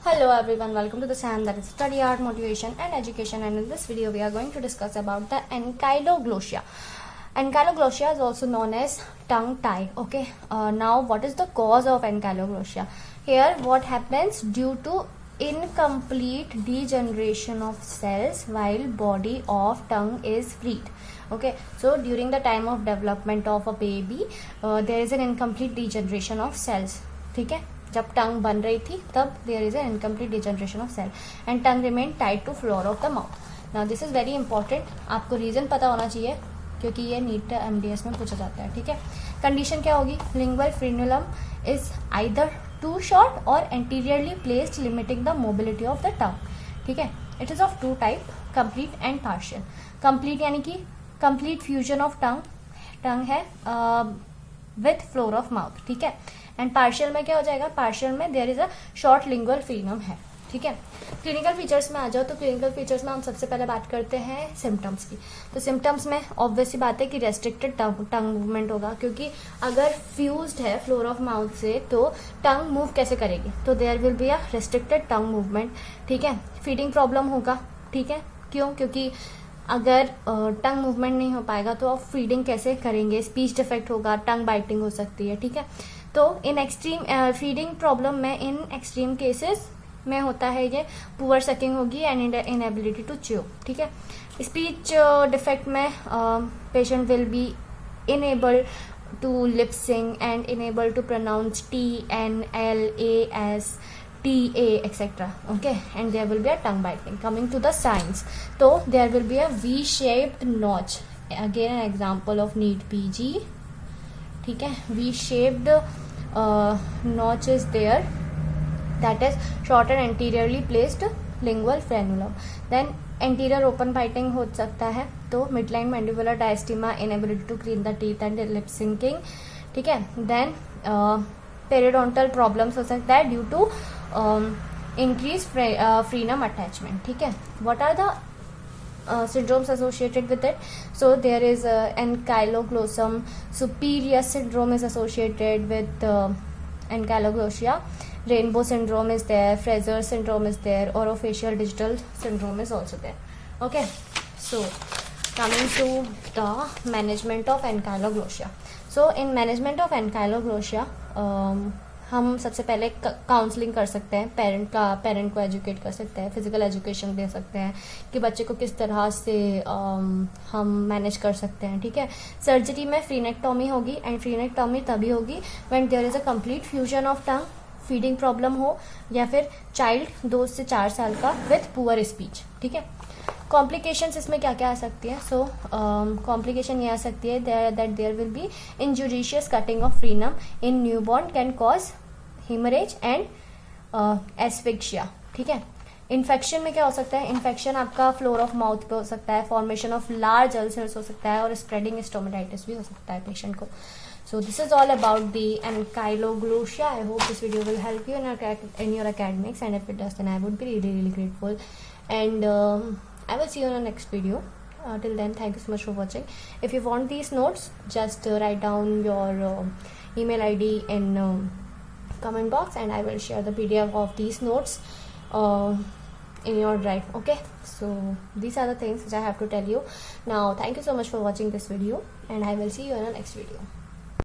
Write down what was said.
Hello everyone, welcome to the channel that is Study Art, Motivation and Education, and in this video we are going to discuss about the ankyloglossia. Ankyloglossia is also known as tongue tie. Okay, now what is the cause of ankyloglossia? Here what happens due to incomplete degeneration of cells while body of tongue is freed. Okay, so during the time of development of a baby there is an incomplete degeneration of cells. ठीक है, जब टंग बन रही थी तब there is an incomplete degeneration of cell and tongue remain tied to floor of the mouth. Now this is very important, आपको reason पता होना चाहिए क्योंकि ये नीट एमडीएस में पूछा जाता है. ठीक है, कंडीशन क्या होगी? Lingual frenulum is either too short और anteriorly placed limiting the mobility of the tongue. ठीक है, it is of two type, complete and partial. Complete यानी कि कंप्लीट फ्यूजन ऑफ टंग है विथ फ्लोर ऑफ माउथ. ठीक है, एंड पार्शियल में क्या हो जाएगा? पार्शियल में there is a short lingual frenum है. ठीक है, क्लिनिकल फीचर्स में आ जाओ तो क्लिनिकल फीचर्स में हम सबसे पहले बात करते हैं सिम्टम्स की. तो सिम्टम्स में ऑब्वियसली बात है कि रेस्ट्रिक्टेड टंग मूवमेंट होगा, क्योंकि अगर फ्यूज्ड है फ्लोर ऑफ माउथ से तो टंग मूव कैसे करेगी? तो there will be a restricted tongue movement. ठीक है, फीडिंग प्रॉब्लम होगा. ठीक है, क्यों? क्योंकि अगर टंग मूवमेंट नहीं हो पाएगा तो आप फीडिंग कैसे करेंगे? स्पीच डिफेक्ट होगा, टंग बाइटिंग हो सकती है. ठीक है, तो इन एक्सट्रीम फीडिंग प्रॉब्लम में इन एक्सट्रीम केसेस में होता है ये पुअर सकिंग होगी एंड इनएबिलिटी टू च्यू. ठीक है, स्पीच डिफेक्ट में patient will be unable to lip sing and unable to pronounce TNLAS TA etc. Okay, and there will be a tongue biting. Coming to the signs, so there will be a V-shaped notch. Again an example of NEET PG. ठीक है, V-shaped notch is there, that is short and anteriorly placed lingual frenulum. Then anterior open biting हो सकता है, तो midline mandibular diastema, inability to clean the teeth and lip syncing. ठीक है, then periodontal problems हो सकता है due to increased frenum attachment. ठीक है, what are the syndromes associated with it? So there is ankyloglossum superior syndrome is associated with ankyloglossia. Rainbow syndrome is there, Fraser syndrome is there, orofacial digital syndrome is also there. Okay, so coming to the management of ankyloglossia. So in management of ankyloglossia हम सबसे पहले counselling कर सकते हैं, parent को educate कर सकते हैं, फिजिकल एजुकेशन दे सकते हैं कि बच्चे को किस तरह से हम मैनेज कर सकते हैं. ठीक है, सर्जरी में फ्रीनेक्टोमी होगी एंड फ्रीनेक्टोमी तभी होगी when there is a complete fusion of tongue, feeding problem हो या फिर चाइल्ड 2 से 4 साल का विथ पुअर स्पीच. ठीक है, कॉम्प्लिकेशंस इसमें क्या क्या आ सकती है? सो कॉम्प्लिकेशन ये आ सकती है that there will be injudicious cutting of frenum in newborn can cause haemorrhage and asphyxia. ठीक है, इन्फेक्शन में क्या हो सकता है? इन्फेक्शन आपका फ्लोर ऑफ माउथ पे हो सकता है, फॉर्मेशन ऑफ लार्ज अल्सर्स हो सकता है और स्प्रेडिंग स्टोमेटाइटिस भी हो सकता है पेशेंट को. So this is all about the ankyloglossia. I hope this video will help you in your academics, and if it does then I would be really grateful, and I will see you in the next video. Till then, thank you so much for watching. If you want these notes, just write down your email ID in comment box and I will share the PDF of these notes in your drive. Okay, so these are the things which I have to tell you now. Thank you so much for watching this video and I will see you in the next video.